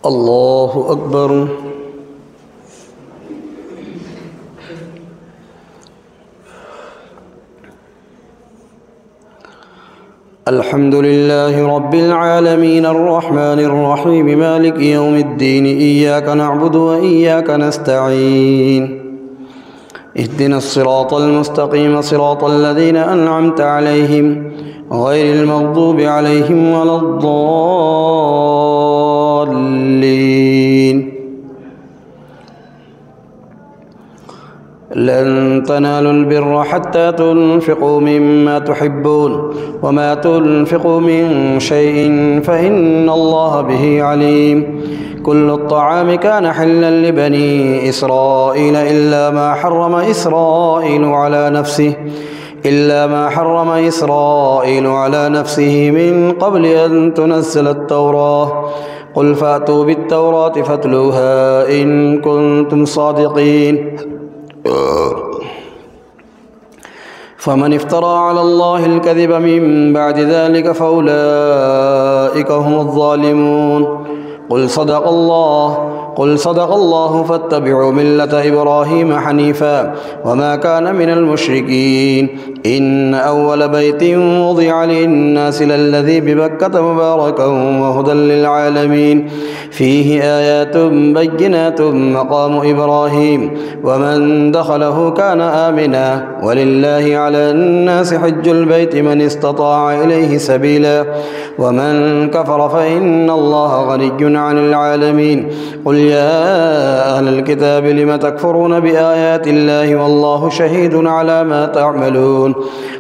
الله أكبر. الحمد لله رب العالمين الرحمن الرحيم مالك يوم الدين إياك نعبد وإياك نستعين اهدنا الصراط المستقيم صراط الذين أنعمت عليهم غير المغضوب عليهم ولا الضالين. لن تنالوا البر حتى تنفقوا مما تحبون وما تنفقوا من شيء فإن الله به عليم. كل الطعام كان حلا لبني إسرائيل إلا ما حرم إسرائيل على نفسه من قبل أن تنزل التوراة. قل فأتوا بالتوراة فاتلوها إن كنتم صادقين. فمن افترى على الله الكذب من بعد ذلك فأولئك هم الظالمون. قل صدق الله فاتبعوا ملة إبراهيم حنيفا وما كان من المشركين. إن أول بيت وضع للناس للذي ببكة مباركا وهدى للعالمين فيه آيات بينات مقام إبراهيم ومن دخله كان آمنا ولله على الناس حج البيت من استطاع إليه سبيلا ومن كفر فإن الله غني عن العالمين. قل يا أهل الكتاب لم تكفرون بآيات الله والله شهيد على ما تعملون.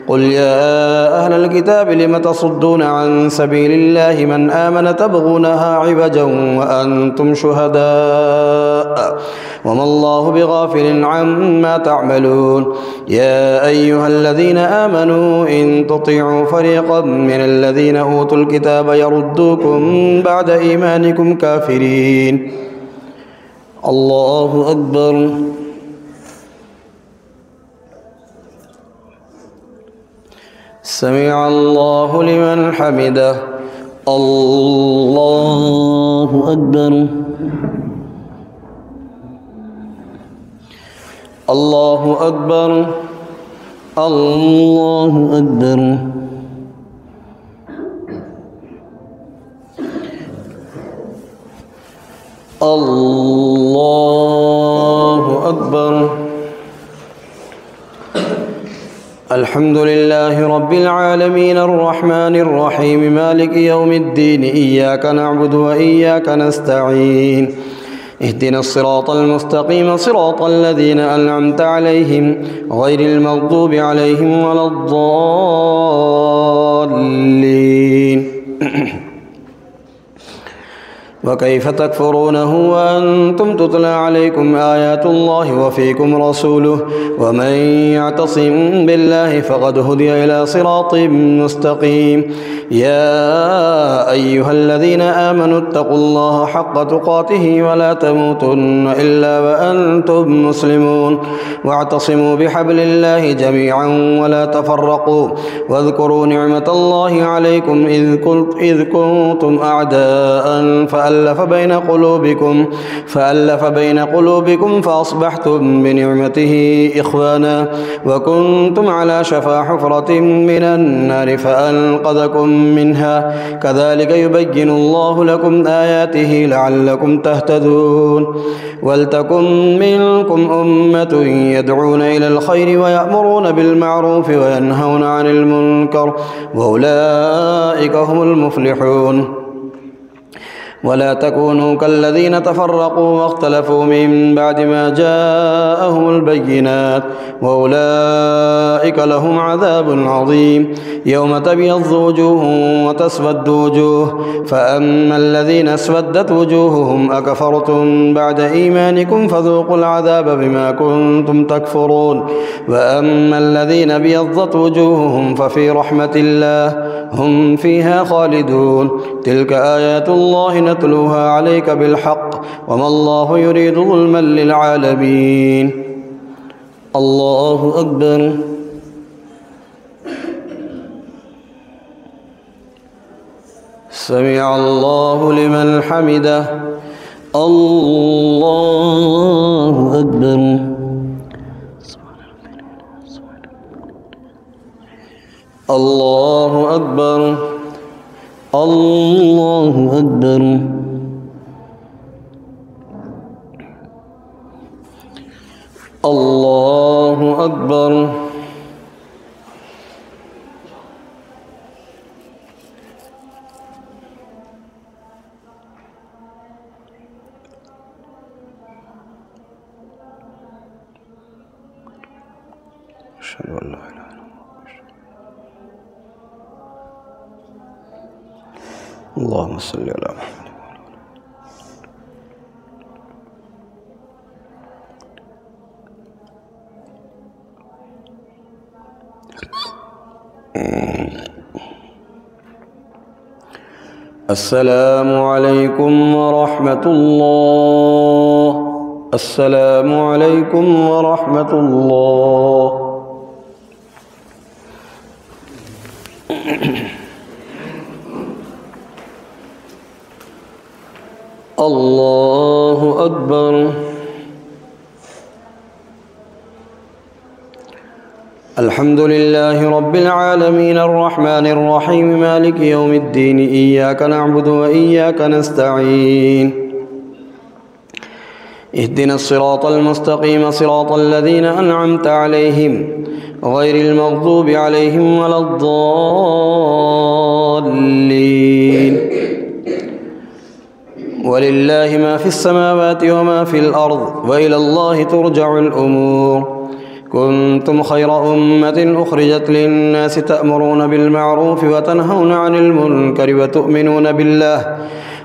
قل يا أهل الكتاب لم تصدون عن سبيل الله من آمن تبغونها عوجا وأنتم شهداء وما الله بغافل عما تعملون. يا أيها الذين آمنوا إن تطيعوا فريقا من الذين أوتوا الكتاب يردوكم بعد إيمانكم كافرين. الله أكبر. سمع الله لمن حمده. الله أكبر. الله أكبر. الله أكبر. الله أكبر. الحمد لله رب العالمين الرحمن الرحيم مالك يوم الدين إياك نعبد وإياك نستعين اهدنا الصراط المستقيم صراط الذين أنعمت عليهم غير المغضوب عليهم ولا الضالين. وكيف تكفرونه وأنتم تتلى عليكم آيات الله وفيكم رسوله ومن يعتصم بالله فقد هدي إلى صراط مستقيم. يا أيها الذين آمنوا اتقوا الله حق تقاته ولا تموتن إلا وأنتم مسلمون واعتصموا بحبل الله جميعا ولا تفرقوا واذكروا نعمة الله عليكم إذ كنتم أعداء فألف بين قلوبكم فأصبحتم بنعمته إخوانا وكنتم على شفا حفرة من النار فأنقذكم منها كذلك يبين الله لكم آياته لعلكم تهتدون. ولتكن منكم أمة يدعون إلى الخير ويأمرون بالمعروف وينهون عن المنكر وأولئك هم المفلحون. ولا تكونوا كالذين تفرقوا واختلفوا من بعد ما جاءهم البينات وأولئك لهم عذاب عظيم. يوم تبيض وجوه وتسود وجوه فأما الذين اسودت وجوههم أكفرتم بعد إيمانكم فذوقوا العذاب بما كنتم تكفرون. وأما الذين ابيضت وجوههم ففي رحمة الله هم فيها خالدون. تلك آيات الله نتلوها عليك بالحق وما الله يريد ظلما للعالمين. الله أكبر. سمع الله لمن حمده. الله أكبر. الله أكبر. الله أكبر. الله أكبر. أشهد أن لا إله إلا الله. اللهم صل على محمد. السلام عليكم ورحمة الله. السلام عليكم ورحمة الله. الله أكبر. الحمد لله رب العالمين الرحمن الرحيم مالك يوم الدين إياك نعبد وإياك نستعين اهدنا الصراط المستقيم صراط الذين أنعمت عليهم غير المغضوب عليهم ولا الضالين. ولله ما في السماوات وما في الأرض وإلى الله ترجع الأمور. كنتم خير أمة أخرجت للناس تأمرون بالمعروف وتنهون عن المنكر وتؤمنون بالله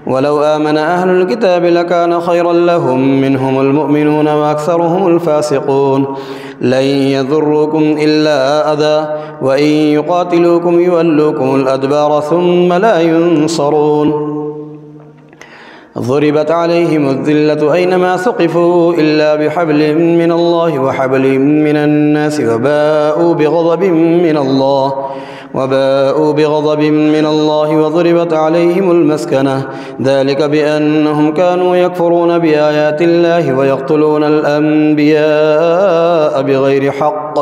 ولو آمن أهل الكتاب لكان خيرا لهم منهم المؤمنون وأكثرهم الفاسقون. لن يضروكم إلا أذى وإن يقاتلوكم يولوكم الأدبار ثم لا ينصرون. ضربت عليهم الذلة أينما ثقفوا إلا بحبل من الله وحبل من الناس وباءوا بغضب من الله وضربت عليهم المسكنة ذلك بأنهم كانوا يكفرون بآيات الله ويقتلون الأنبياء بغير حق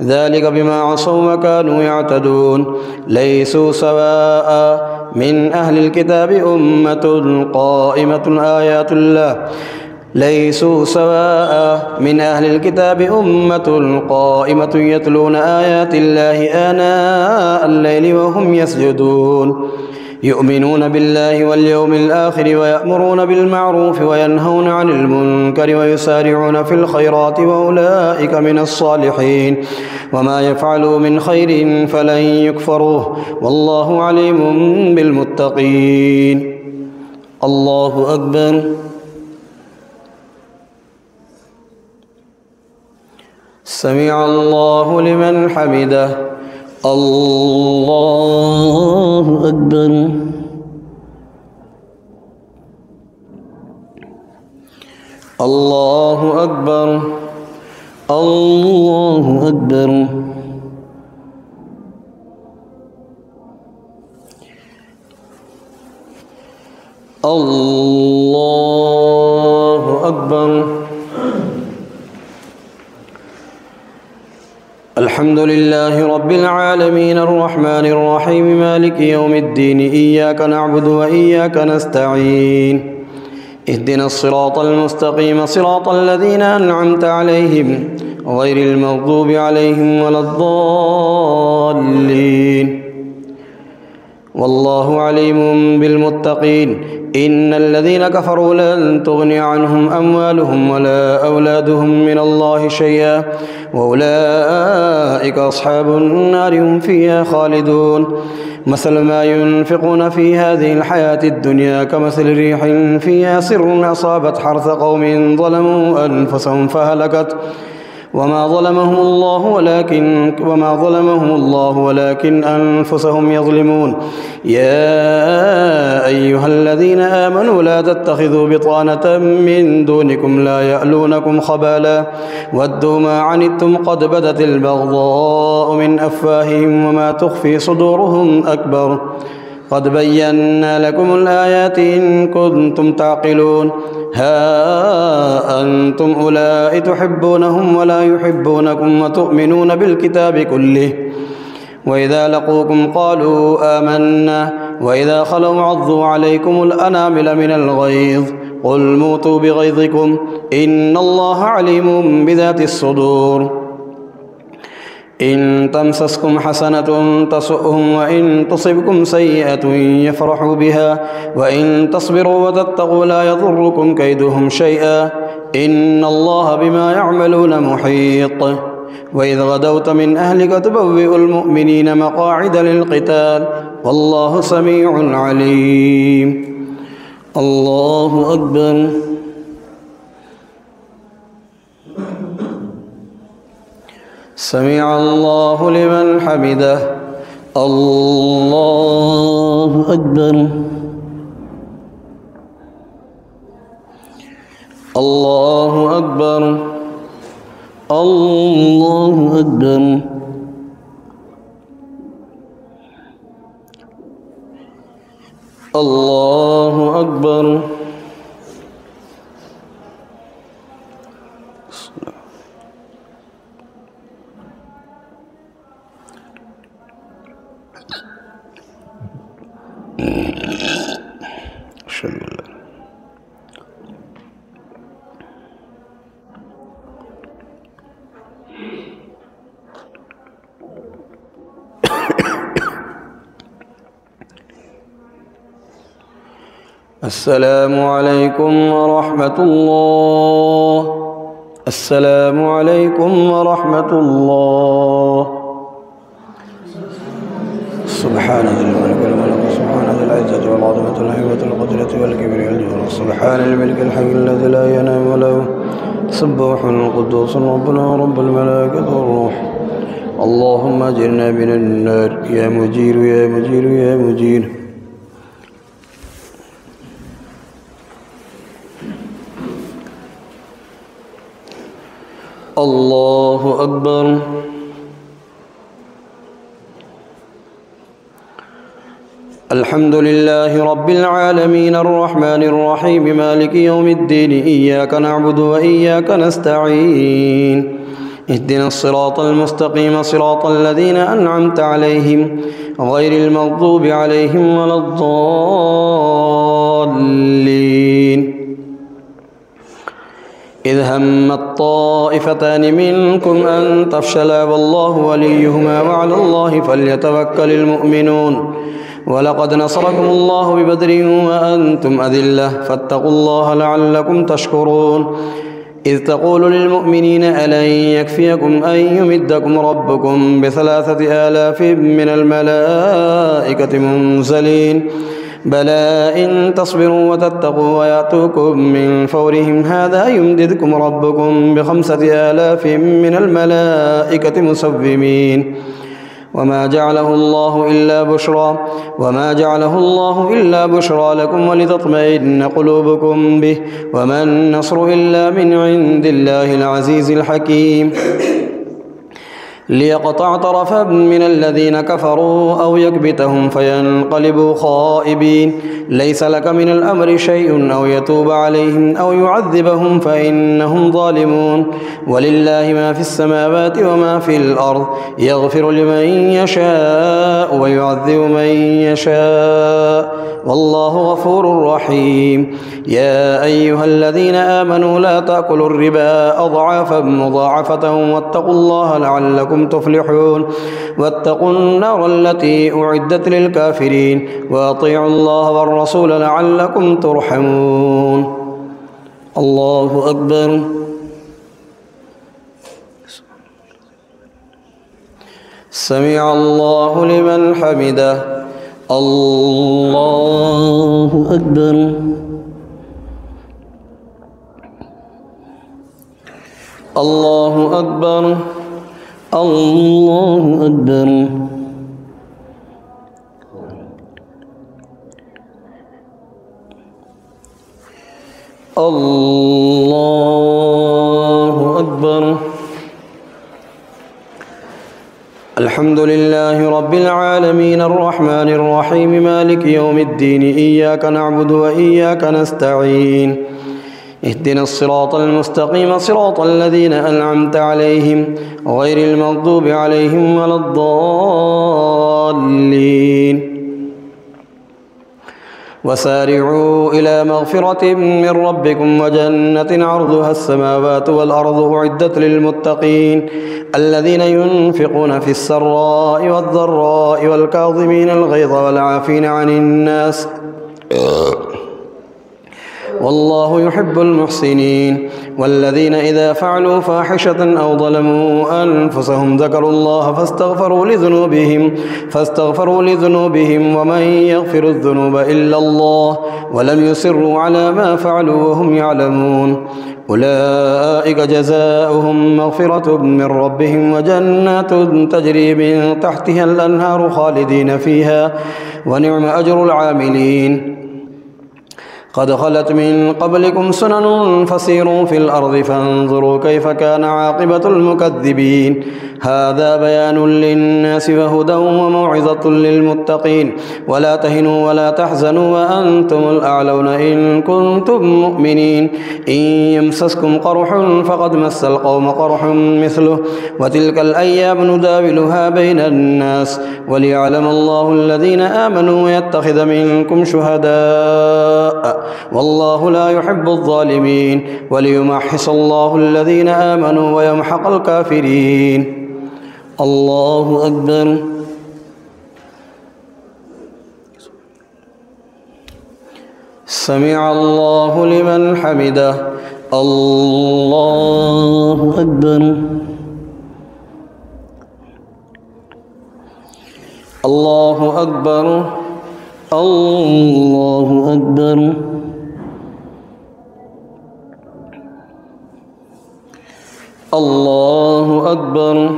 ذلك بما عصوا وكانوا يعتدون. ليسوا سواء من أهل الكتاب أمة قائمة آيات الله ليسوا سواء من أهل الكتاب أمة قائمة يتلون آيات الله آناء الليل وهم يسجدون يؤمنون بالله واليوم الآخر ويأمرون بالمعروف وينهون عن المنكر ويسارعون في الخيرات وأولئك من الصالحين. وما يفعلوا من خير فلن يكفروه والله عليم بالمتقين. الله أكبر. سمع الله لمن حمده. الله أكبر. الله أكبر. الله أكبر. الله أكبر. الحمد لله رب العالمين الرحمن الرحيم مالك يوم الدين إياك نعبد وإياك نستعين اهدنا الصراط المستقيم صراط الذين أنعمت عليهم غير المغضوب عليهم ولا الضالين. والله عليم بالمتقين. إن الذين كفروا لن تغني عنهم أموالهم ولا أولادهم من الله شيئا وأولئك أصحاب النار هم فيها خالدون. مثل ما ينفقون في هذه الحياة الدنيا كمثل ريح فيها سر أصابت حرث قوم ظلموا أنفسهم فهلكت وما ظلمهم الله ولكن أنفسهم يظلمون. يا أيها الذين آمنوا لا تتخذوا بطانة من دونكم لا يألونكم خبالا ودوا ما عنتم قد بدت البغضاء من أفواههم وما تخفي صدورهم أكبر قد بينا لكم الآيات إن كنتم تعقلون ها أنتم أولئك تحبونهم ولا يحبونكم وتؤمنون بالكتاب كله وإذا لقوكم قالوا آمنا وإذا خلوا عضوا عليكم الأنامل من الغيظ قل موتوا بغيظكم إن الله عليم بذات الصدور إن تمسسكم حسنة تسؤهم وإن تصبكم سيئة يفرحوا بها وإن تصبروا وتتقوا لا يضركم كيدهم شيئا إن الله بما يعملون محيط وإذ غدوت من أهلك تبوئ المؤمنين مقاعد للقتال والله سميع عليم الله أكبر سمع الله لمن حمده الله أكبر الله أكبر الله أكبر الله أكبر أشهد أن لا السلام عليكم ورحمة الله السلام عليكم ورحمة الله سبحان ذي الملك والملك سبحان ذي العزة والعظمة والهيبة والقدرة والكبرياء والجبروت سبحان الملك الحي الذي لا ينام ولا سبوح القدوس ربنا ورب الملائكة والروح اللهم أجرنا من النار يا مجير يا مجير يا مجير الله أكبر الحمد لله رب العالمين الرحمن الرحيم مالك يوم الدين إياك نعبد وإياك نستعين اهدنا الصراط المستقيم صراط الذين أنعمت عليهم غير المغضوب عليهم ولا الضالين إذ همت طائفتان منكم أن تفشلا والله وليهما وعلى الله فليتوكل المؤمنون ولقد نصركم الله ببدر وأنتم أذلة فاتقوا الله لعلكم تشكرون إذ تقول للمؤمنين ألن يكفيكم أن يمدكم ربكم ب3,000 من الملائكة منزلين بلى إن تصبروا وتتقوا ويأتوكم من فورهم هذا يمددكم ربكم ب5,000 من الملائكة مسومين وما جعله الله إلا بشرى لكم ولتطمئن قلوبكم به وما النصر إلا من عند الله العزيز الحكيم ليقطع طرفا من الذين كفروا أو يكبتهم فينقلبوا خائبين ليس لك من الأمر شيء أو يتوب عليهم أو يعذبهم فإنهم ظالمون ولله ما في السماوات وما في الأرض يغفر لمن يشاء ويعذب من يشاء والله غفور رحيم يا أيها الذين آمنوا لا تأكلوا الربا أضعافا مضاعفة واتقوا الله لعلكم تفلحون واتقوا النار التي أعدت للكافرين وأطيعوا الله والرسول لعلكم ترحمون الله أكبر سمع الله لمن حمده الله أكبر الله أكبر الله أكبر الله أكبر الحمد لله رب العالمين الرحمن الرحيم مالك يوم الدين إياك نعبد وإياك نستعين اهدنا الصراط المستقيم صراط الذين أنعمت عليهم غير المغضوب عليهم ولا الضالين وسارعوا إلى مغفرة من ربكم وجنة عرضها السماوات والأرض أعدت للمتقين الذين ينفقون في السراء والضراء والكاظمين الغيظ والعافين عن الناس والله يحب المحسنين والذين إذا فعلوا فاحشة أو ظلموا أنفسهم ذكروا الله فاستغفروا لذنوبهم ومن يغفر الذنوب إلا الله ولم يصروا على ما فعلوا وهم يعلمون أولئك جزاؤهم مغفرة من ربهم وجنات تجري من تحتها الأنهار خالدين فيها ونعم أجر العاملين قد خلت من قبلكم سنن فسيروا في الأرض فانظروا كيف كان عاقبة المكذبين هذا بيان للناس وهدى وموعظة للمتقين ولا تهنوا ولا تحزنوا وأنتم الأعلون إن كنتم مؤمنين إن يمسسكم قرح فقد مس القوم قرح مثله وتلك الأيام نداولها بين الناس وليعلم الله الذين آمنوا ويتخذ منكم شهداء والله لا يحب الظالمين وليمحص الله الذين آمنوا ويمحق الكافرين الله أكبر سمع الله لمن حمده الله أكبر الله أكبر الله أكبر الله أكبر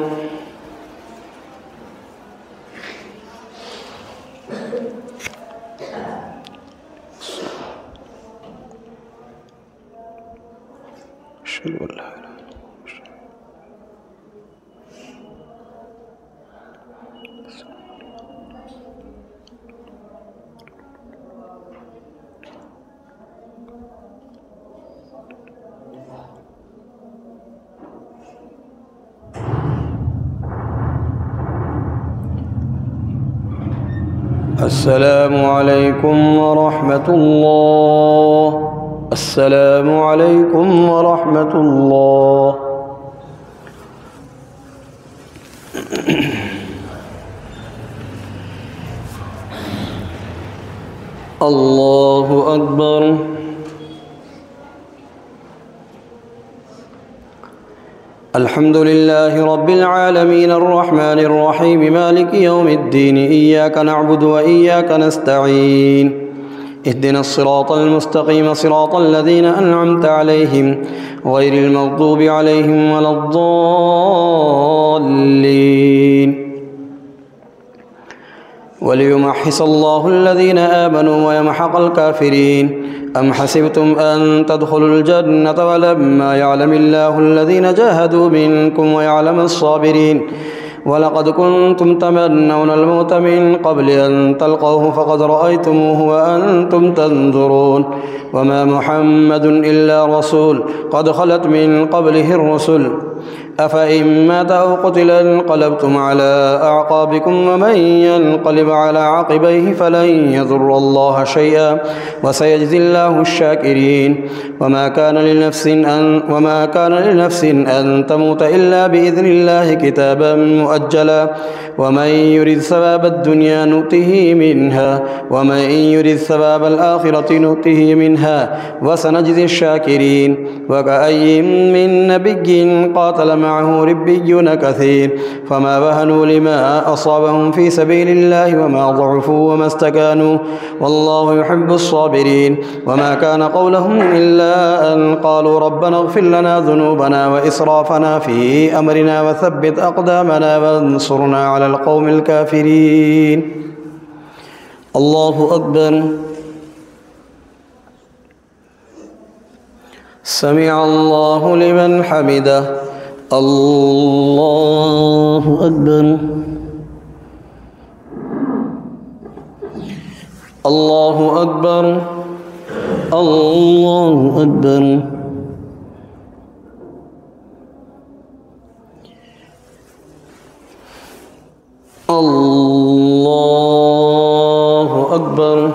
أشهد أن لا إله إلا الله السلام عليكم ورحمة الله السلام عليكم ورحمة الله الله أكبر الحمد لله رب العالمين الرحمن الرحيم مالك يوم الدين إياك نعبد وإياك نستعين اهدنا الصراط المستقيم صراط الذين أنعمت عليهم غير المغضوب عليهم ولا الضالين وليمحص الله الذين آمنوا ويمحق الكافرين أم حسبتم أن تدخلوا الجنة ولما يعلم الله الذين جاهدوا منكم ويعلم الصابرين ولقد كنتم تمنون الموت من قبل أن تلقوه فقد رأيتموه وأنتم تنظرون وما محمد إلا رسول قد خلت من قبله الرسل أفإن مات أو قتل انقلبتم على أعقابكم ومن ينقلب على عقبيه فلن يضر الله شيئا وسيجزي الله الشاكرين وما كان لنفس أن تموت إلا بإذن الله كتابا مؤجلا ومن يرد ثواب الدنيا نؤته منها ومن يرد ثواب الآخرة نؤته منها وسنجزي الشاكرين وكأي من نبي قاتل معه ربيون كثير فما وهنوا لما أصابهم في سبيل الله وما ضعفوا وما استكانوا والله يحب الصابرين وما كان قولهم إلا أن قالوا ربنا اغفر لنا ذنوبنا وإسرافنا في أمرنا وثبت أقدامنا وانصرنا على القوم الكافرين الله أكبر سمع الله لمن حمده الله أكبر الله أكبر الله أكبر الله أكبر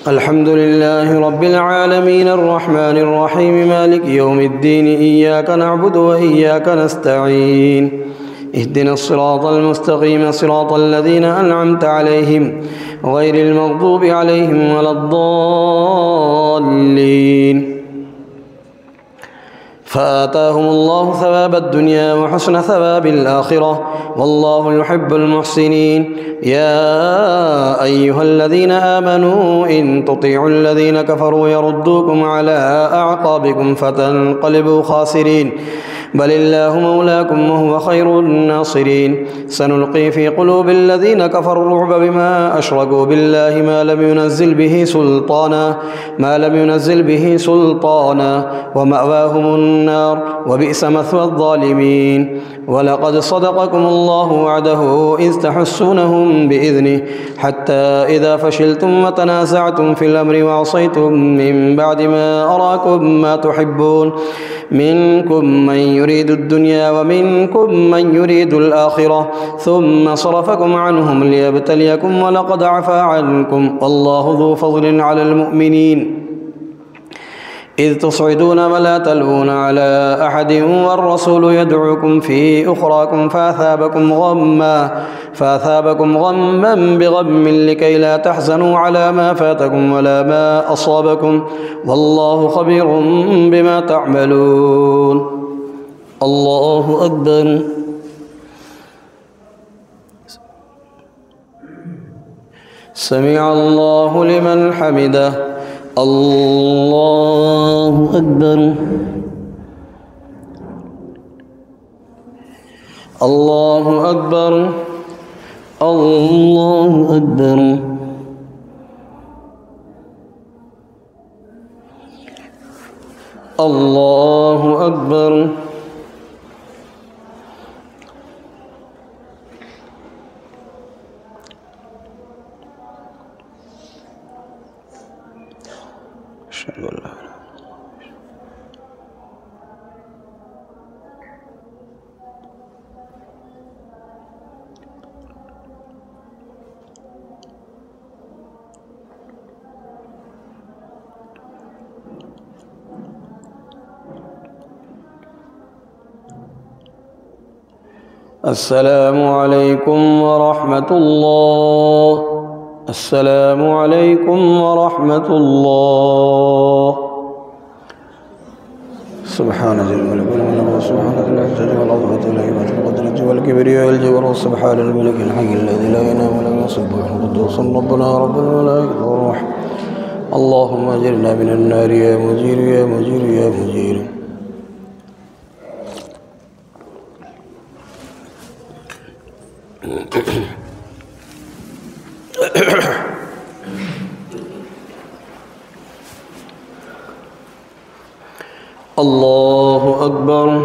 الحمد لله رب العالمين الرحمن الرحيم مالك يوم الدين إياك نعبد وإياك نستعين اهدنا الصراط المستقيم صراط الذين أنعمت عليهم غير المغضوب عليهم ولا الضالين فآتاهم الله ثواب الدنيا وحسن ثواب الآخرة والله يحب المحسنين يا أيها الذين آمنوا إن تطيعوا الذين كفروا يردوكم على أعقابكم فتنقلبوا خاسرين بل الله مولاكم وهو خير الناصرين سنلقي في قلوب الذين كفروا الرعب بما أشركوا بالله ما لم ينزل به سلطانا ومأواهم النار وبئس مثوى الظالمين ولقد صدقكم الله وعده إذ تحسونهم بإذنه حتى إذا فشلتم وتنازعتم في الأمر وعصيتم من بعد ما أراكم ما تحبون منكم من يريد الدنيا ومنكم من يريد الآخرة ثم صرفكم عنهم ليبتليكم ولقد عفا عنكم والله ذو فضل على المؤمنين إذ تصعدون ولا تلوون على أحد والرسول يدعوكم في أخراكم فأثابكم غما بغم لكي لا تحزنوا على ما فاتكم ولا ما أصابكم والله خبير بما تعملون الله أكبر سمع الله لمن حمده الله أكبر الله أكبر الله أكبر الله أكبر أشهد أن لا السلام عليكم ورحمة الله السلام عليكم ورحمة الله سبحان ذي الملك والملك سبحان ذي العزة والعظمة والهيبة والقدرة والكبرياء والجبروت سبحان الملك الحي الذي لا ينام ولا يصبح القدوس ربنا رب الملائكة والروح اللهم أجرنا من النار يا مجير يا مجير يا مجير الله أكبر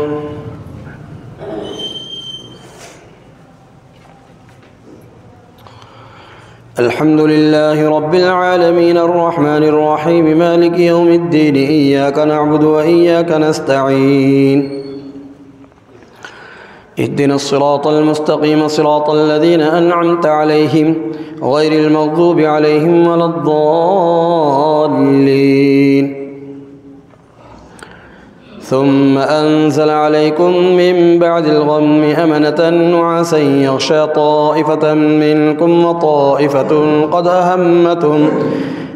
الحمد لله رب العالمين الرحمن الرحيم مالك يوم الدين إياك نعبد وإياك نستعين اهدنا الصراط المستقيم صراط الذين أنعمت عليهم غير المغضوب عليهم ولا الضالين ثم أنزل عليكم من بعد الغم أمنة نعاسا يغشى طائفة منكم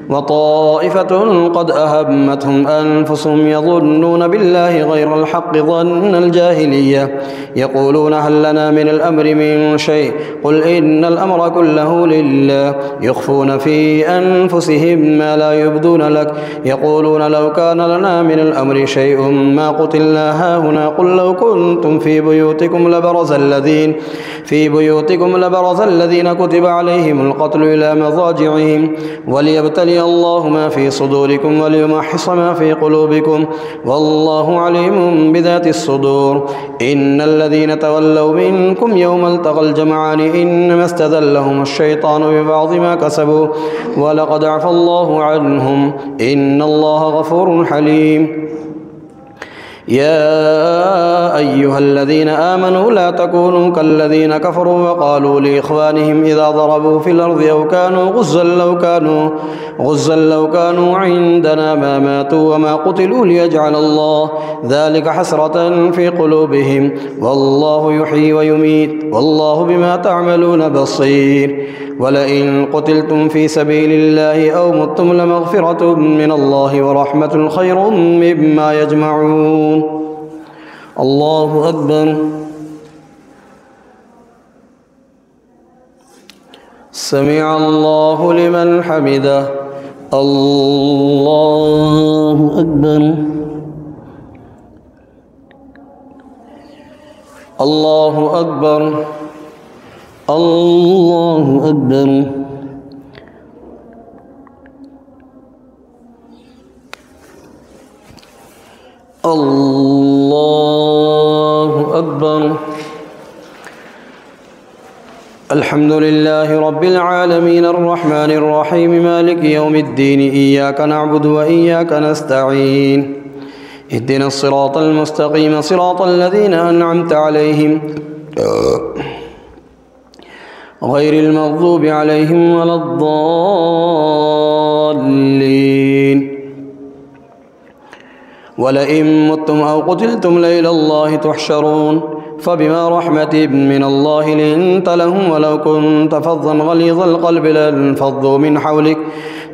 وطائفة قد أهمتهم أنفسهم يظنون بالله غير الحق ظن الجاهلية يقولون هل لنا من الأمر من شيء قل إن الأمر كله لله يخفون في أنفسهم ما لا يبدون لك يقولون لو كان لنا من الأمر شيء ما قتلنا هاهنا قل لو كنتم في بيوتكم لبرز الذين كتب عليهم القتل إلى مضاجعهم وليبتلي ليبتلي الله ما في صدوركم وليمحص ما في قلوبكم والله عليم بذات الصدور. إن الذين تولوا منكم يوم التقى الجمعان إنما استذلهم الشيطان ببعض ما كسبوا ولقد عفى الله عنهم إن الله غفور حليم. يا أيها الذين آمنوا لا تكونوا كالذين كفروا وقالوا لإخوانهم إذا ضربوا في الأرض أو كانوا غزا لو كانوا عندنا ما ماتوا وما قتلوا ليجعل الله ذلك حسرة في قلوبهم والله يحيي ويميت والله بما تعملون بصير. ولئن قتلتم في سبيل الله أو متم لمغفرة من الله ورحمة خير مما يجمعون. الله أكبر. سمع الله لمن حمده. الله أكبر. الله أكبر. الله أكبر. الله أكبر. الحمد لله رب العالمين الرحمن الرحيم مالك يوم الدين إياك نعبد وإياك نستعين اهدنا الصراط المستقيم صراط الذين أنعمت عليهم غير المغضوب عليهم ولا الضالين. ولئن متم أو قتلتم لإلى الله تحشرون. فبما رحمة من الله لنت لهم ولو كنت فظا غليظ القلب لانفضوا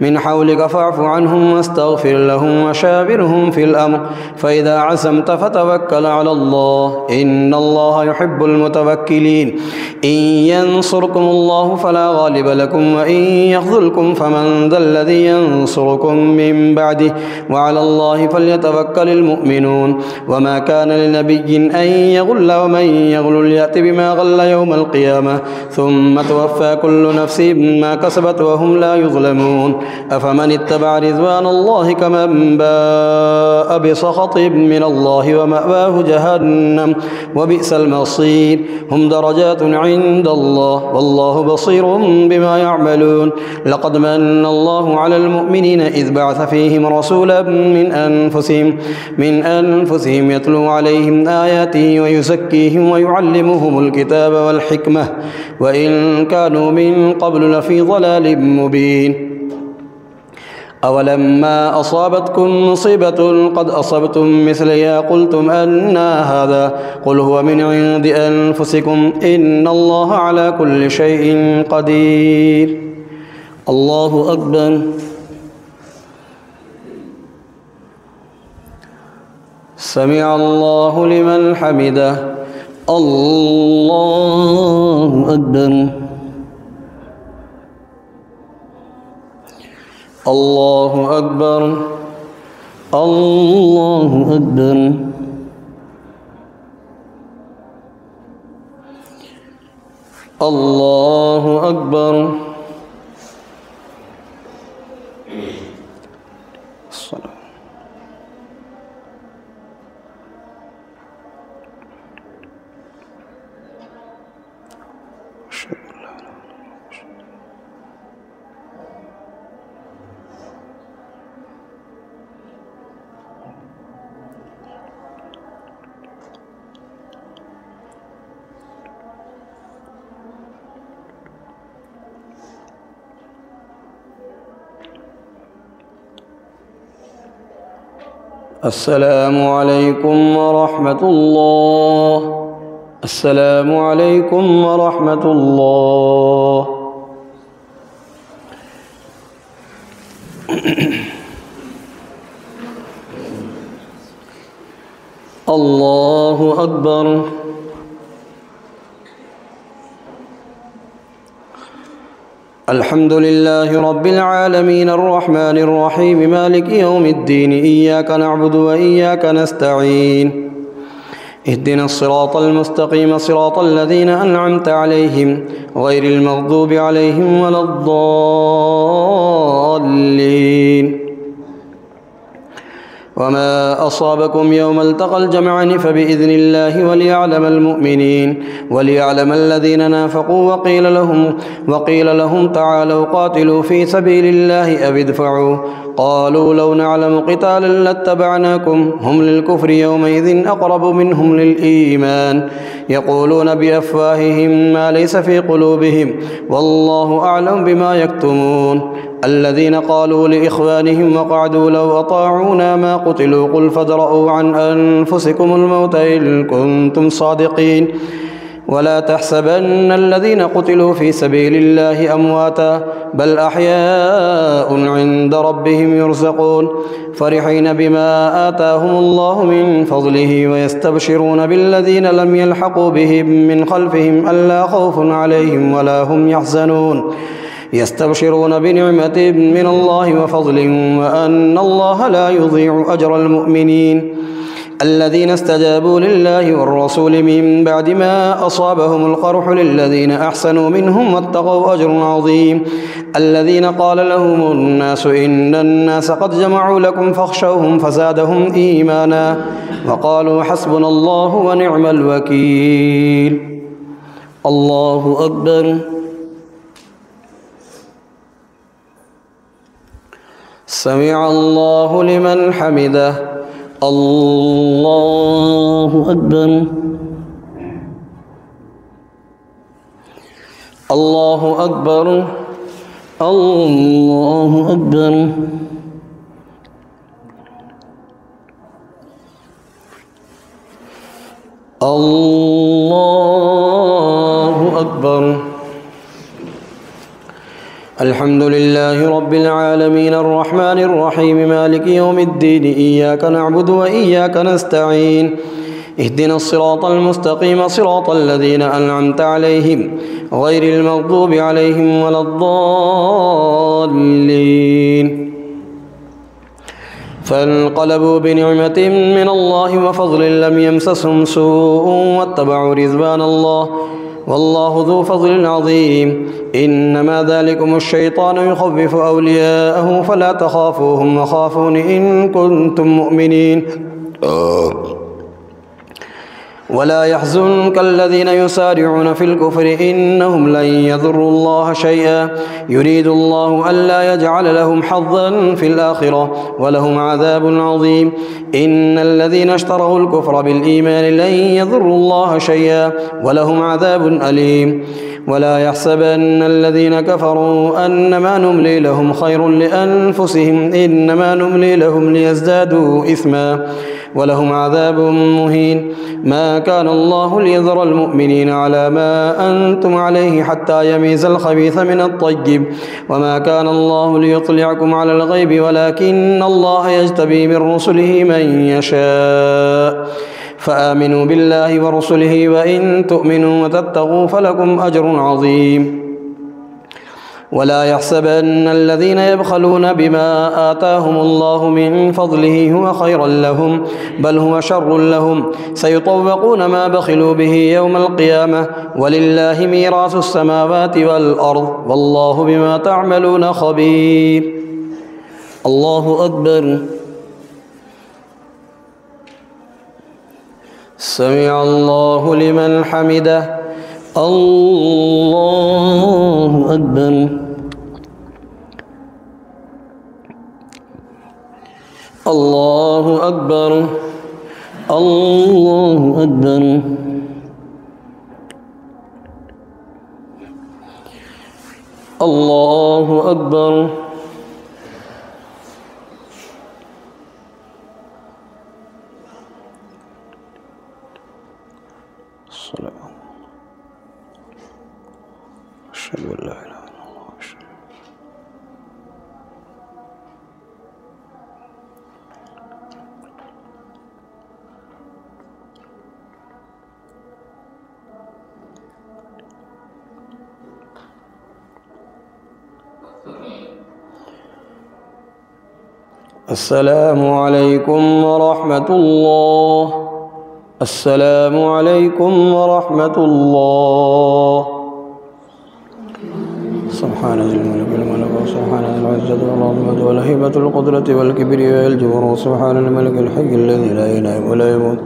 من حولك فاعف عنهم واستغفر لهم وشاورهم في الأمر فإذا عزمت فتوكل على الله إن الله يحب المتوكلين. إن ينصركم الله فلا غالب لكم وإن يخذلكم فمن ذا الذي ينصركم من بعده وعلى الله فليتوكل المؤمنون. وما كان لنبي أن يغل ومن يغل يأت بما غل يوم القيامة ثم توفى كل نفس ما كسبت وهم لا يظلمون. أفمن اتبع رضوان الله كمن باء بسخط من الله ومأواه جهنم وبئس المصير. هم درجات عند الله والله بصير بما يعملون. لقد من الله على المؤمنين إذ بعث فيهم رسولا من أنفسهم يتلو عليهم آياته ويزكيهم ويعلمهم الكتاب والحكمة وإن كانوا من قبل لفي ضلال مبين. أولما أصابتكم مصيبة قد أصبتم مثلها قلتم أنى هذا قل هو من عند أنفسكم إن الله على كل شيء قدير. الله أكبر. سمع الله لمن حمده. الله أكبر. الله أكبر. الله أكبر. الله أكبر. الصلاة. السلام عليكم ورحمة الله. السلام عليكم ورحمة الله. الله أكبر. الحمد لله رب العالمين الرحمن الرحيم مالك يوم الدين إياك نعبد وإياك نستعين اهدنا الصراط المستقيم صراط الذين أنعمت عليهم غير المغضوب عليهم ولا الضالين. وما أصابكم يوم التقى الجمعان فبإذن الله وليعلم الذين نافقوا وقيل لهم تعالوا قاتلوا في سبيل الله أو ادفعوا قالوا لو نعلم قتالا لاتبعناكم هم للكفر يومئذ أقرب منهم للإيمان يقولون بأفواههم ما ليس في قلوبهم والله أعلم بما يكتمون. الذين قالوا لإخوانهم وقعدوا لو أطاعونا ما قتلوا قل فادرءوا عن أنفسكم الموت إن كنتم صادقين ولا تحسبن الذين قتلوا في سبيل الله أمواتا بل أحياء عند ربهم يرزقون فرحين بما آتاهم الله من فضله ويستبشرون بالذين لم يلحقوا بهم من خلفهم ألا خوف عليهم ولا هم يحزنون يستبشرون بنعمة من الله وفضل وأن الله لا يضيع أجر المؤمنين. الذين استجابوا لله والرسول من بعد ما أصابهم القرح للذين أحسنوا منهم واتقوا أجر عظيم. الذين قال لهم الناس إن الناس قد جمعوا لكم فاخشوهم فزادهم إيمانا وقالوا حسبنا الله ونعم الوكيل. الله أكبر. سمع الله لمن حمده. الله أكبر. الله أكبر. الله أكبر. الله أكبر. الحمد لله رب العالمين الرحمن الرحيم مالك يوم الدين إياك نعبد وإياك نستعين اهدنا الصراط المستقيم صراط الذين أنعمت عليهم غير المغضوب عليهم ولا الضالين. فانقلبوا بنعمة من الله وفضل لم يمسسهم سوء واتبعوا رضوان الله والله ذو فضل عظيم. إنما ذلكم الشيطان يخوف أولياءه فلا تخافوهم وخافون إن كنتم مؤمنين. ولا يحزنك الذين يسارعون في الكفر إنهم لن يضروا الله شيئا يريد الله ألا يجعل لهم حظا في الآخرة ولهم عذاب عظيم. إن الذين اشتروا الكفر بالإيمان لن يضروا الله شيئا ولهم عذاب أليم. ولا يحسبن الذين كفروا أنما نملي لهم خير لأنفسهم إنما نملي لهم ليزدادوا إثما ولهم عذاب مهين. ما كان الله ليذر المؤمنين على ما أنتم عليه حتى يميز الخبيث من الطيب وما كان الله ليطلعكم على الغيب ولكن الله يجتبي من رسله من يشاء فآمنوا بالله ورسله وإن تؤمنوا وتتقوا فلكم أجر عظيم. ولا يحسبن الذين يبخلون بما آتاهم الله من فضله هو خيرا لهم بل هو شر لهم سيطوقون ما بخلوا به يوم القيامة ولله ميراث السماوات والأرض والله بما تعملون خبير. الله أكبر. سمع الله لمن حمده. الله أكبر. الله أكبر. الله أكبر. الله أكبر. الصلاة. أشهد أن لا إله إلا الله. السلام عليكم ورحمة الله. السلام عليكم ورحمة الله. سبحان ذي الملك والملك سبحان ذي العزة والعظمة والهيبة القدرة والكبرياء الجبروت سبحان الملك الحي الذي لا ينام ولا يموت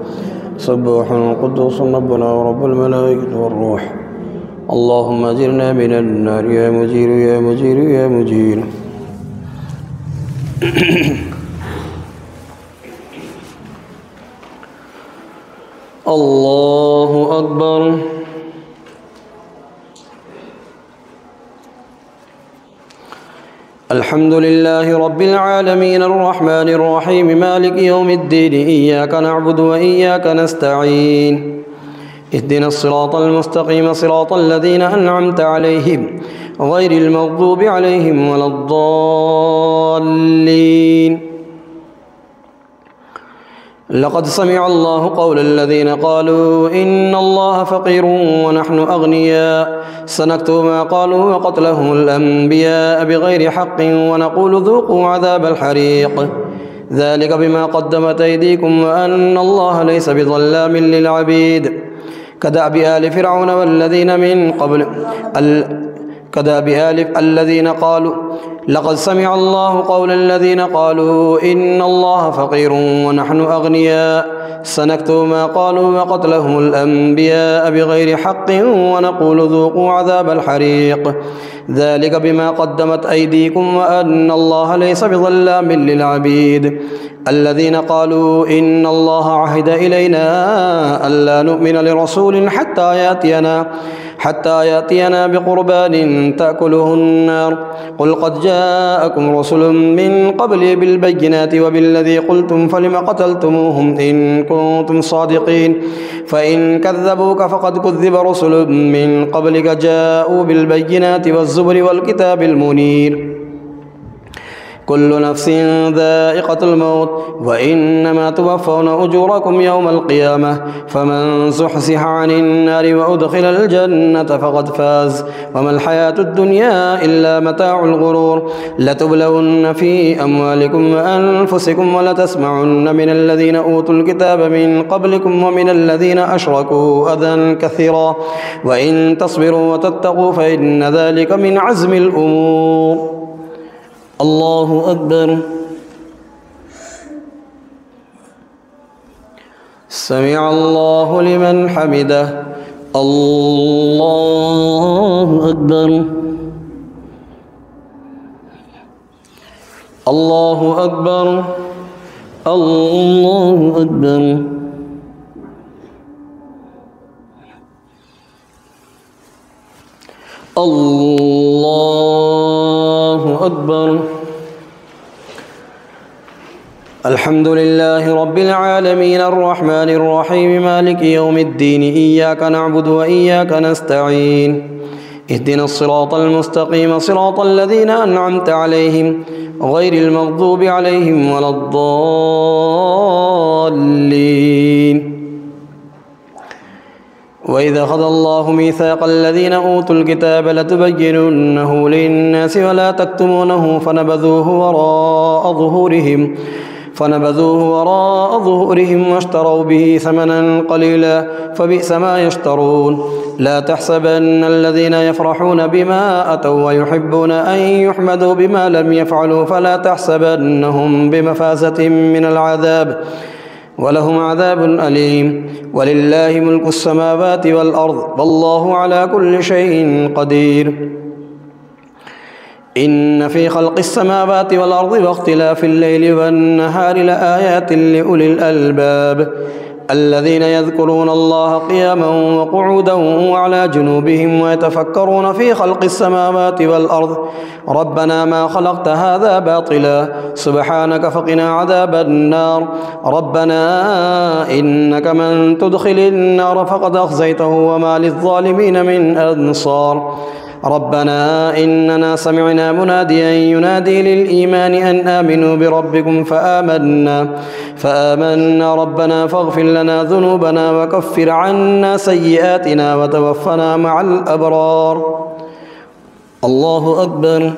سبح قدوس ربنا ورب الملائكة والروح. اللهم أجرنا من النار يا مجير يا مجير يا مجير. الله أكبر. الحمد لله رب العالمين الرحمن الرحيم مالك يوم الدين إياك نعبد وإياك نستعين اهدنا الصراط المستقيم صراط الذين أنعمت عليهم غير المغضوب عليهم ولا الضالين. لقد سمع الله قول الذين قالوا إن الله فقير ونحن أغنياء سنكتب ما قالوا وقتلهم الأنبياء بغير حق ونقول ذوقوا عذاب الحريق ذلك بما قدمت أيديكم وأن الله ليس بظلام للعبيد. كدأب آل فرعون والذين من قبل كدأب الذين قالوا لقد سمع الله قول الذين قالوا إن الله فقير ونحن أغنياء سنكتب ما قالوا وقتلهم الأنبياء بغير حق ونقول ذوقوا عذاب الحريق ذلك بما قدمت أيديكم وأن الله ليس بظلام للعبيد. الذين قالوا إن الله عهد إلينا ألا نؤمن لرسول حتى يأتينا بقربان تأكله النار قل قد جاءكم رسل من قبلي بالبينات وبالذي قلتم فلم قتلتموهم إن كنتم صادقين فإن كذبوك فقد كذب رسل من قبلك جاءوا بالبينات والزبر والكتاب المنير. كل نفس ذائقة الموت وإنما توفون أجوركم يوم القيامة فمن زحزح عن النار وأدخل الجنة فقد فاز وما الحياة الدنيا إلا متاع الغرور. لتبلون في أموالكم وأنفسكم ولتسمعن من الذين أوتوا الكتاب من قبلكم ومن الذين أشركوا أذى كثيرا وإن تصبروا وتتقوا فإن ذلك من عزم الأمور. الله أكبر. سمع الله لمن حمده. الله أكبر. الله أكبر. الله أكبر. الله أكبر. الحمد لله رب العالمين الرحمن الرحيم مالك يوم الدين إياك نعبد وإياك نستعين اهدنا الصراط المستقيم صراط الذين أنعمت عليهم غير المغضوب عليهم ولا الضالين. وإذا أخذ الله ميثاق الذين أوتوا الكتاب لتبيننه للناس ولا تكتمونه فنبذوه وراء ظهورهم واشتروا به ثمنا قليلا فبئس ما يشترون. لا تحسبن الذين يفرحون بما أتوا ويحبون أن يحمدوا بما لم يفعلوا فلا تحسبنهم بمفازة من العذاب ولهم عذاب أليم. ولله ملك السماوات والأرض والله على كل شيء قدير. إن في خلق السماوات والأرض واختلاف الليل والنهار لآيات لأولي الألباب الذين يذكرون الله قياما وقعودا وعلى جنوبهم ويتفكرون في خلق السماوات والأرض ربنا ما خلقت هذا باطلا سبحانك فقنا عذاب النار. ربنا إنك من تدخل النار فقد أخزيته وما للظالمين من أنصار. ربنا إننا سمعنا مناديا ينادي للإيمان أن آمنوا بربكم فآمنا ربنا فاغفر لنا ذنوبنا وكفر عنا سيئاتنا وتوفنا مع الأبرار. الله أكبر.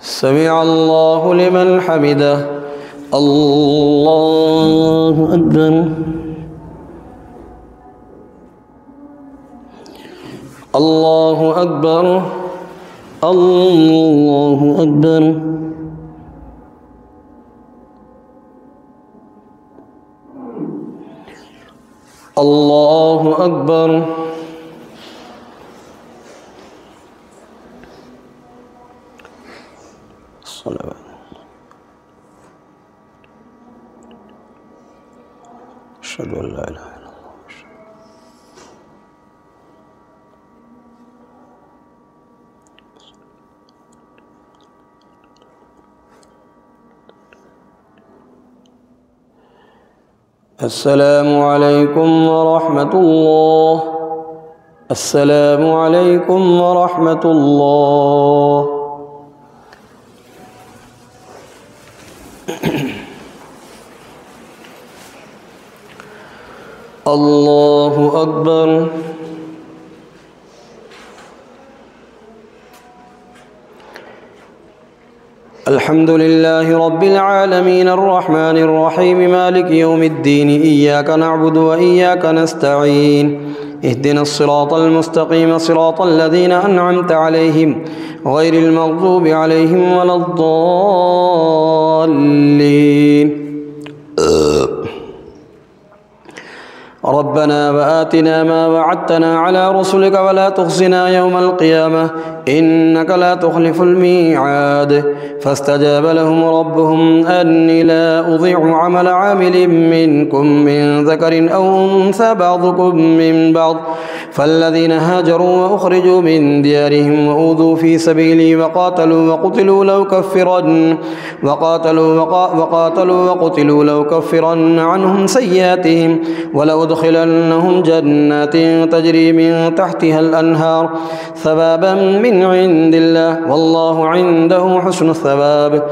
سمع الله لمن حمده. الله أكبر الله أكبر الله أكبر الله أكبر الصلوات أشهد أن لا إله إلا الله السلام عليكم ورحمة الله السلام عليكم ورحمة الله الله أكبر الحمد لله رب العالمين الرحمن الرحيم مالك يوم الدين إياك نعبد وإياك نستعين اهدنا الصراط المستقيم صراط الذين أنعمت عليهم غير المغضوب عليهم ولا الضالين ربنا وآتنا ما وعدتنا على رسلك ولا تخزنا يوم القيامة إنك لا تخلف الميعاد فاستجاب لهم ربهم أني لا أضيع عمل عامل منكم من ذكر أو أنثى بعضكم من بعض فالذين هاجروا وأخرجوا من ديارهم وأوذوا في سبيلي وقاتلوا وقتلوا لو كفرن عنهم سيئاتهم ولأدخلنهم جنات تجري من تحتها الأنهار ثوابا من عند الله والله عنده حسن الثواب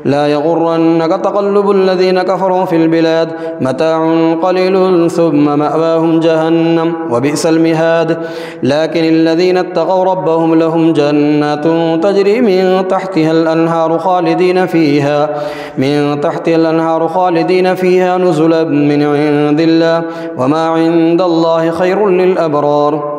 لا يغرنك تقلب الذين كفروا في البلاد متاع قليل ثم مأواهم جهنم وبئس المهاد لكن الذين اتقوا ربهم لهم جنات تجري من تحتها الأنهار خالدين فيها نزلا من عند الله وما عند الله خير للأبرار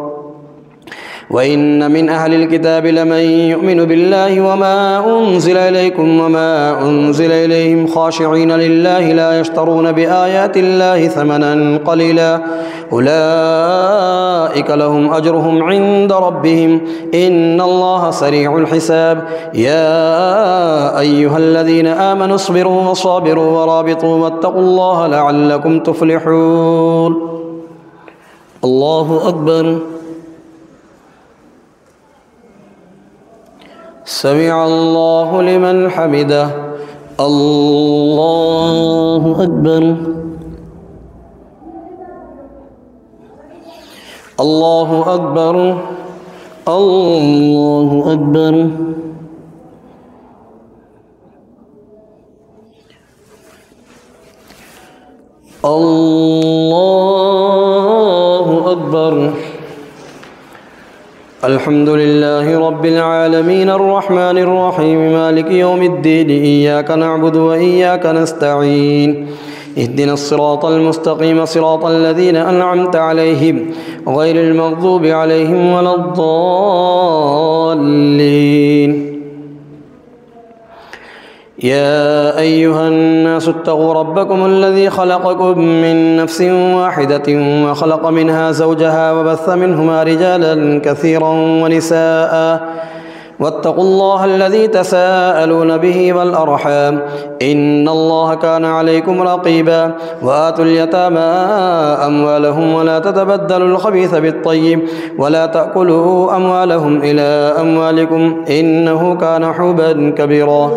وإن من أهل الكتاب لمن يؤمن بالله وما أنزل إليكم وما أنزل إليهم خاشعين لله لا يشترون بآيات الله ثمنا قليلا أولئك لهم أجرهم عند ربهم إن الله سريع الحساب يا أيها الذين آمنوا اصبروا وصابروا ورابطوا واتقوا الله لعلكم تفلحون الله أكبر سمع الله لمن حمده الله أكبر الله أكبر الله أكبر الله أكبر الحمد لله رب العالمين الرحمن الرحيم مالك يوم الدين إياك نعبد وإياك نستعين اهدنا الصراط المستقيم صراط الذين أنعمت عليهم غير المغضوب عليهم ولا الضالين يا أيها الناس اتقوا ربكم الذي خلقكم من نفس واحدة وخلق منها زوجها وبث منهما رجالا كثيرا ونساء واتقوا الله الذي تساءلون به والأرحام إن الله كان عليكم رقيبا وآتوا اليتامى أموالهم ولا تتبدلوا الخبيث بالطيب ولا تأكلوا أموالهم إلى أموالكم إنه كان حوبا كبيرا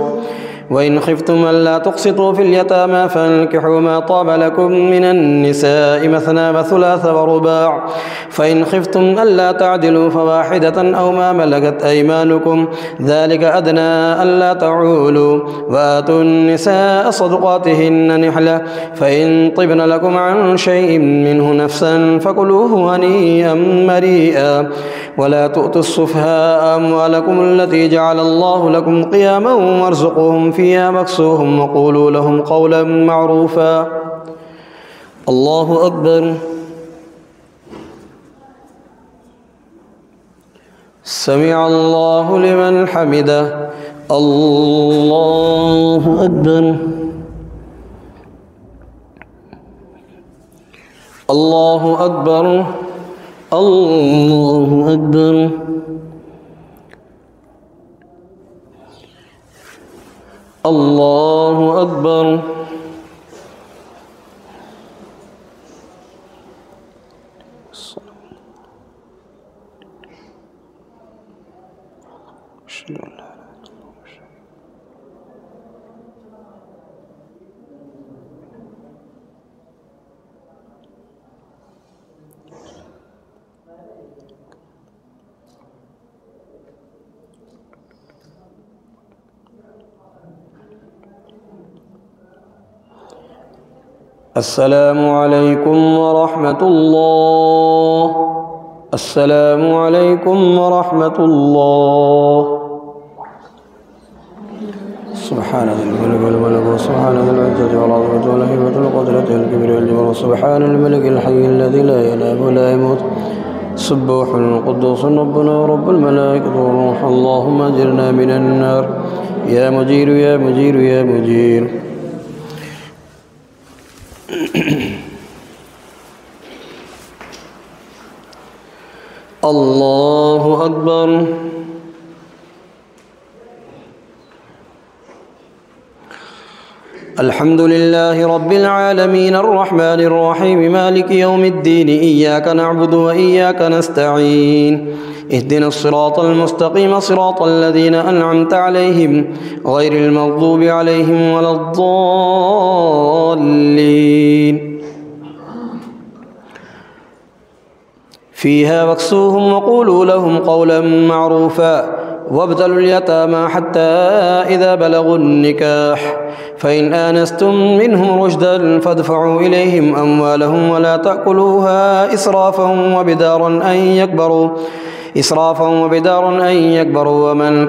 وإن خفتم ألا تقسطوا في اليتامى فانكحوا ما طاب لكم من النساء مثنى وثلاث ورباع فإن خفتم ألا تعدلوا فواحدة أو ما ملكت أيمانكم ذلك أدنى ألا تعولوا وآتوا النساء صدقاتهن نحلة فإن طبن لكم عن شيء منه نفسا فكلوه هنيئا مريئا ولا تؤتوا السفهاء أموالكم التي جعل الله لكم قياما وارزقوهم فيها فاكسوهم وقولوا لهم قولا معروفا. الله أكبر. سمع الله لمن حمده. الله أكبر. الله أكبر. الله أكبر. الله أكبر. السلام عليكم ورحمة الله. السلام عليكم ورحمة الله. سبحان ذي الملك والملك سبحان ذي العزة والعظمة والهيبة والقدرة والكبر والجبر سبحان الملك الحي الذي لا ينام ولا يموت سبوح القدوس ربنا ورب الملائكة والروح. اللهم أجرنا من النار يا مجير يا مجير يا مجير. الله أكبر. الحمد لله رب العالمين الرحمن الرحيم مالك يوم الدين إياك نعبد وإياك نستعين اهدنا الصراط المستقيم صراط الذين أنعمت عليهم غير المغضوب عليهم ولا الضالين. فيها واكسوهم وقولوا لهم قولا معروفا وابتلوا اليتامى حتى إذا بلغوا النكاح فإن آنستم منهم رشدا فادفعوا إليهم أموالهم ولا تأكلوها إسرافا وبدارا أن يكبروا ومن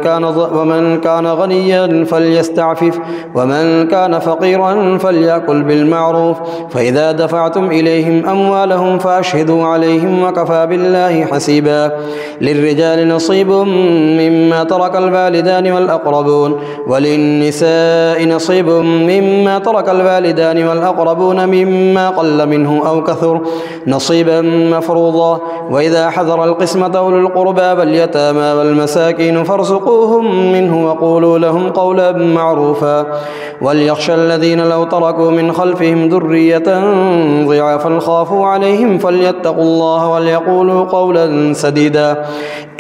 كان غنيا فليستعفف ومن كان فقيرا فليأكل بالمعروف فإذا دفعتم إليهم أموالهم فأشهدوا عليهم وكفى بالله حسيبا. للرجال نصيب مما ترك الوالدان والأقربون وللنساء نصيب مما ترك الوالدان والأقربون مما قل منه أو كثر نصيبا مفروضا. وإذا حضر القسمة أولو القربى واليتامى والمساكين فارزقوهم منه وقولوا لهم قولا معروفا. وليخشى الذين لو تركوا من خلفهم ذرية ضعافا خافوا عليهم فليتقوا الله وليقولوا قولا سديدا.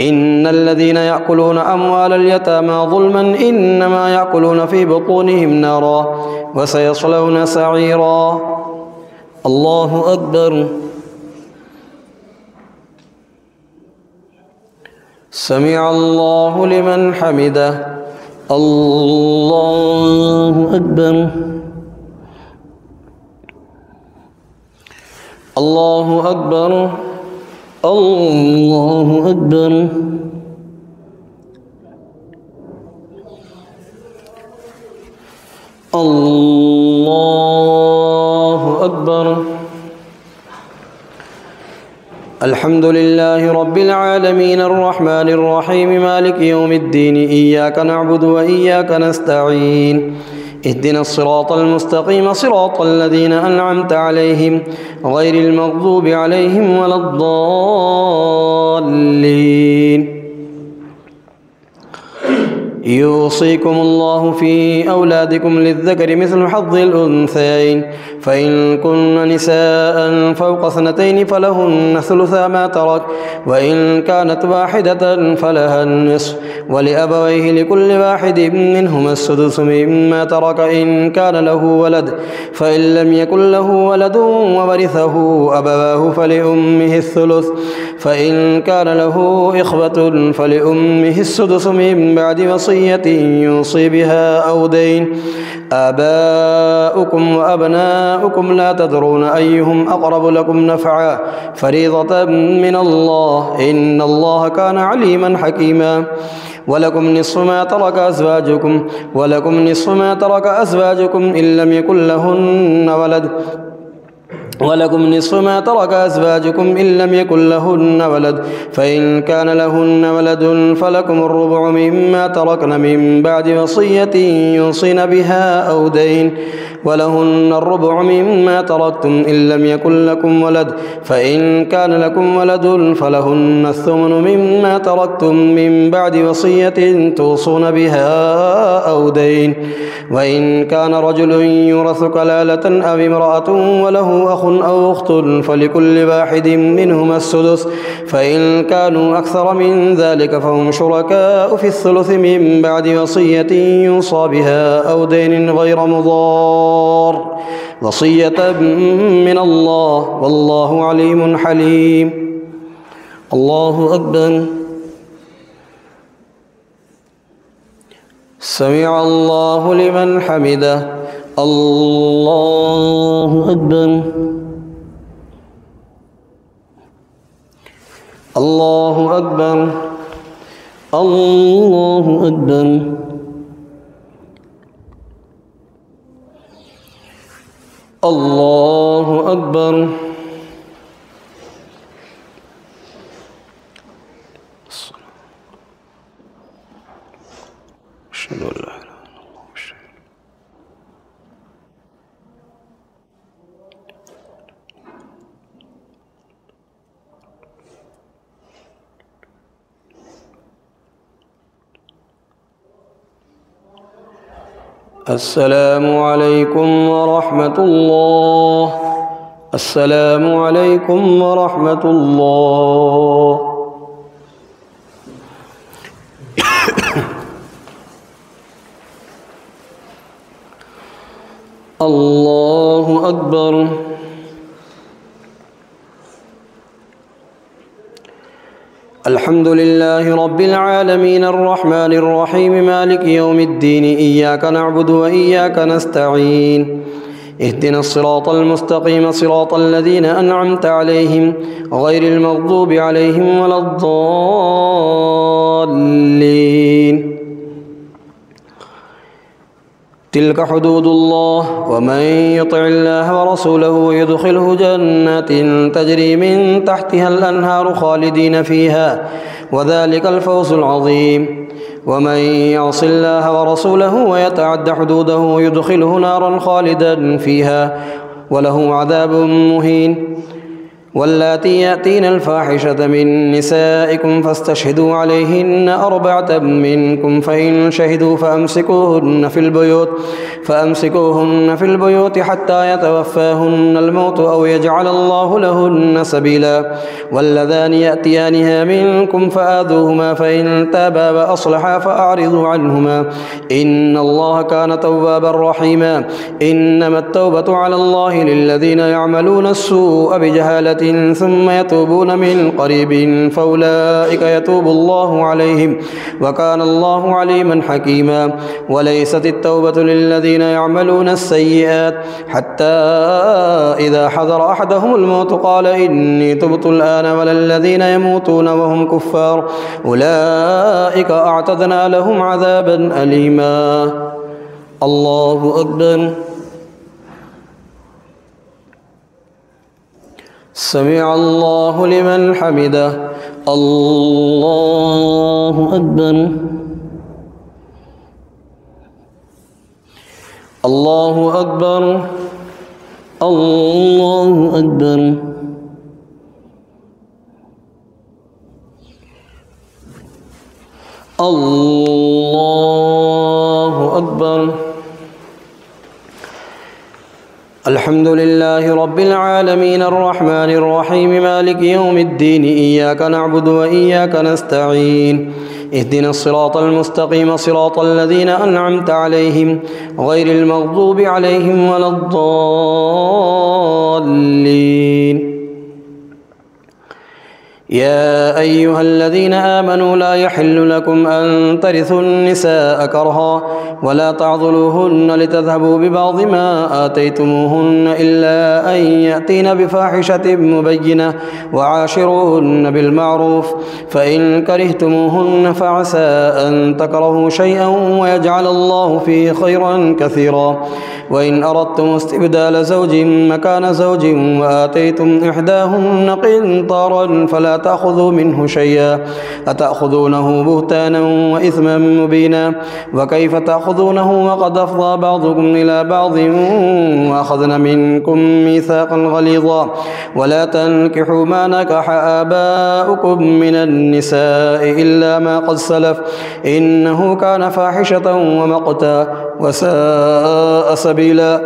إن الذين يأكلون أموال اليتامى ظلما إنما يأكلون في بطونهم نارا وسيصلون سعيرا. الله أكبر. سمع الله لمن حمده. الله أكبر. الله أكبر. الله أكبر. الله أكبر. الحمد لله رب العالمين الرحمن الرحيم مالك يوم الدين إياك نعبد وإياك نستعين اهدنا الصراط المستقيم صراط الذين أنعمت عليهم غير المغضوب عليهم ولا الضالين. يوصيكم الله في أولادكم للذكر مثل حظ الأنثيين فإن كن نساء فوق 2 فلهن ثلثا ما ترك وإن كانت واحدة فلها النصف ولأبويه لكل واحد منهما السدس مما ترك إن كان له ولد فإن لم يكن له ولد وورثه أبواه فلأمه الثلث فإن كان له إخوة فلأمه السدس من بعد وصية يوصي بها أو دين. آباؤكم وأبناؤكم لا تدرون أيهم أقرب لكم نفعا فريضة من الله إن الله كان عليما حكيما. ولكم نصف ما ترك أزواجكم إن لم يكن لهن ولد فإن كان لهن ولد فلكم الربع مما تركن من بعد وصية يوصين بها أو دين. ولهن الربع مما تركتم إن لم يكن لكم ولد فإن كان لكم ولد فلهن الثمن مما تركتم من بعد وصية توصون بها أو دين. وإن كان رجل يورث كلالة أو امرأة وله أخ أو أخت فلكل واحد منهما السدس فإن كانوا أكثر من ذلك فهم شركاء في الثلث من بعد وصية يوصى بها أو دين غير مضار وصية من الله والله عليم حليم. الله أكبر. سمع الله لمن حمده. الله أكبر. الله أكبر. الله أكبر. الله أكبر. أشهد أن لا إله إلا الله. السلام عليكم ورحمة الله. السلام عليكم ورحمة الله. الله أكبر. الحمد لله رب العالمين الرحمن الرحيم مالك يوم الدين إياك نعبد وإياك نستعين اهدنا الصراط المستقيم صراط الذين أنعمت عليهم غير المغضوب عليهم ولا الضالين. تلك حدود الله ومن يطع الله ورسوله يدخله جنات تجري من تحتها الأنهار خالدين فيها وذلك الفوز العظيم. ومن يعص الله ورسوله ويتعد حدوده يدخله نارا خالدا فيها وله عذاب مهين. واللاتي يأتين الفاحشة من نسائكم فاستشهدوا عليهن أربعة منكم فإن شهدوا فأمسكوهن في البيوت حتى يتوفاهن الموت أو يجعل الله لهن سبيلا. واللذان يأتيانها منكم فآذوهما فإن تابا وأصلحا فأعرضوا عنهما إن الله كان توابا رحيما. إنما التوبة على الله للذين يعملون السوء بجهالة ثم يتوبون من قريب فأولئك يتوب الله عليهم وكان الله عليما حكيما. وليست التوبة للذين يعملون السيئات حتى إذا حضر أحدهم الموت قال إني تبت الآن ولا الذين يموتون وهم كفار أولئك أعتدنا لهم عذابا أليما. الله أكبر. سمع الله لمن حمده. الله أكبر. الله أكبر. الله أكبر. الله أكبر. الحمد لله رب العالمين الرحمن الرحيم مالك يوم الدين إياك نعبد وإياك نستعين اهدنا الصراط المستقيم صراط الذين أنعمت عليهم غير المغضوب عليهم ولا الضالين. يا أيها الذين آمنوا لا يحل لكم أن ترثوا النساء كرها ولا تعضلوهن لتذهبوا ببعض ما آتيتموهن إلا أن يأتين بفاحشة مبينة وعاشروهن بالمعروف فإن كرهتموهن فعسى أن تكرهوا شيئا ويجعل الله فيه خيرا كثيرا وإن أردتم استبدال زوج مكان زوج وآتيتم إحداهن قنطارا فلا تأخذوا منه شيئا أتأخذونه بهتانا وإثما مبينا وكيف تأخذونه وقد أفضى بعضكم إلى بعض وأخذن منكم ميثاقا غليظا ولا تنكحوا ما نكح آباؤكم من النساء إلا ما قد سلف إنه كان فاحشة ومقتا وساء سبيلا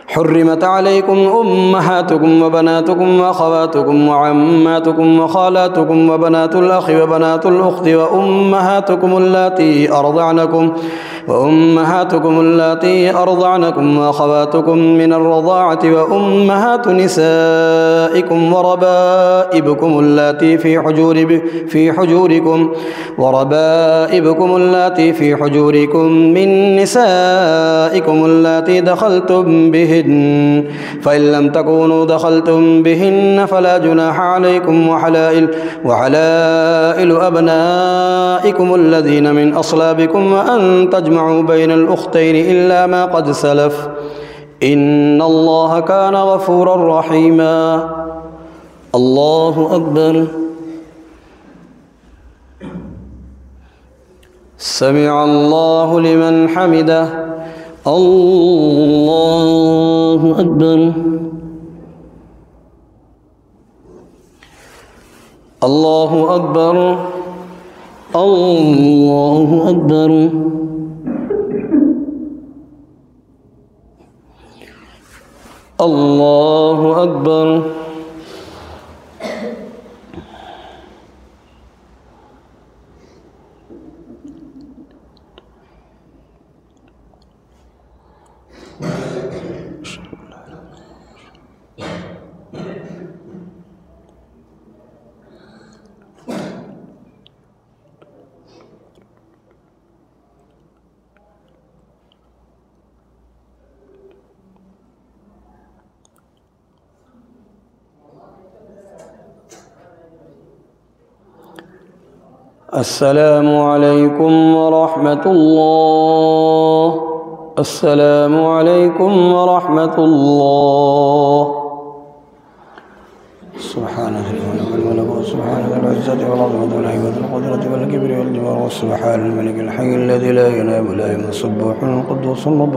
حرمت عليكم أمهاتكم وبناتكم وأخواتكم وعماتكم وخالاتكم وبنات الأخ وبنات الأخت وأمهاتكم اللاتي أرضعنكم وأخواتكم من الرضاعة وأمهات نسائكم وربائبكم اللاتي في حجوركم من نسائكم اللاتي دخلتم بهن فإن لم تكونوا دخلتم بهن فلا جناح عليكم وحلائل أبنائكم الذين من أصلابكم وأن تجمعوا بين الأختين إلا ما قد سلف إن الله كان غفورا رحيما. الله أكبر. سمع الله لمن حمده. الله أكبر. الله أكبر. الله أكبر. الله أكبر. السلام عليكم ورحمة الله. السلام عليكم ورحمة الله. سبحانه الملك سبحانه العزة والعظمة والهيبة والقدرة والكبر والجبار سبحان الملك الحي الذي لا ينام ولا يموت سبوح القدوس